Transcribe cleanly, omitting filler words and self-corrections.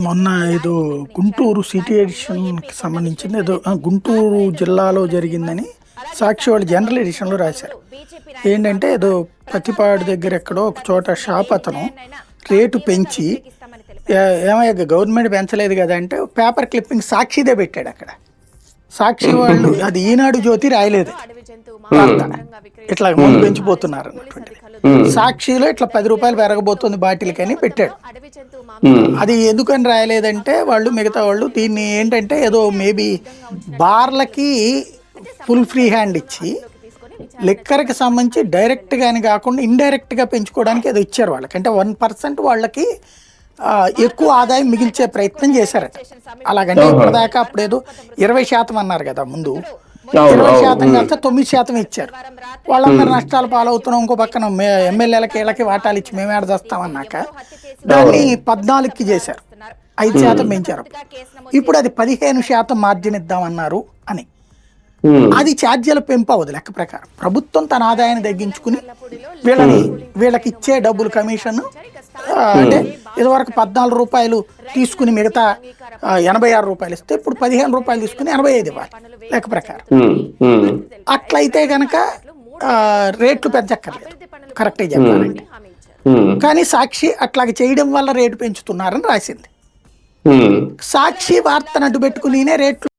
మొన్న ఏదో గుంటూరు సిటీ ఎడిషన్‌కి సంబంధించింది ఏదో గుంటూరు జిల్లాలో జరిగిందని సాక్షి వాళ్ళు జనరల్ ఎడిషన్‌లో రాశారు. ఏంటంటే ఏదో పత్తిపాడు దగ్గర ఎక్కడో ఒక చోట షాప్ అతను రేటు పెంచి ఏమయ్య గవర్నమెంట్ పెంచలేదు కదా అంటే పేపర్ క్లిప్పింగ్ సాక్షిదే పెట్టాడు అక్కడ. సాక్షి వాళ్ళు అది ఈనాడు జ్యోతి రాయలేదు వార్త. ఇట్లా ముందు పెంచిపోతున్నారు అన్నటువంటి. సాక్షిలో ఇట్లా ₹10 పెరగబోతుంది బాటిల్కి అని పెట్టాడు. అది ఎందుకని రాయలేదంటే వాళ్ళు మిగతా వాళ్ళు దీన్ని ఏంటంటే ఏదో మేబీ బార్లకి ఫుల్ ఫ్రీ హ్యాండ్ ఇచ్చి లిక్కర్కి సంబంధించి డైరెక్ట్గాని కాకుండా ఇండైరెక్ట్గా పెంచుకోవడానికి ఏదో ఇచ్చారు వాళ్ళకి. అంటే 1% వాళ్ళకి ఎక్కువ ఆదాయం మిగిల్చే ప్రయత్నం చేశారట. అలాగంటే ఇప్పటిదాకా అప్పుడేదో 20% అన్నారు కదా ముందు, 20% కాస్త 9% ఇచ్చారు. వాళ్ళందరూ నష్టాలు పాలవుతున్నాం. ఇంకో పక్కన ఎమ్మెల్యేలకి వీళ్ళకి వాటాలు ఇచ్చి మేము ఏడదస్తామన్నాక దాన్ని 14కి చేశారు, 5% పెంచారు. ఇప్పుడు అది 15% మార్జిన్ ఇద్దామన్నారు అని. అది ఛార్జీల పెంపు అవ్వదు లెక్క ప్రకారం. ప్రభుత్వం తన ఆదాయాన్ని తగ్గించుకుని వీళ్ళకి ఇచ్చే డబ్బులు కమిషన్ అంటే ఇదివరకు ₹14 తీసుకుని మిగతా ₹86 ఇస్తే ఇప్పుడు ₹15 తీసుకుని ₹85 ఇవ్వాలి లెక్క ప్రకారం. అట్లయితే కనుక రేట్లు పెంచక్కర్లేదు కరెక్టే చెప్పాలంటే. కానీ సాక్షి అట్లాగే చేయడం వల్ల రేటు పెంచుతున్నారని రాసింది. సాక్షి వార్తను అడ్డు పెట్టుకుని రేట్లు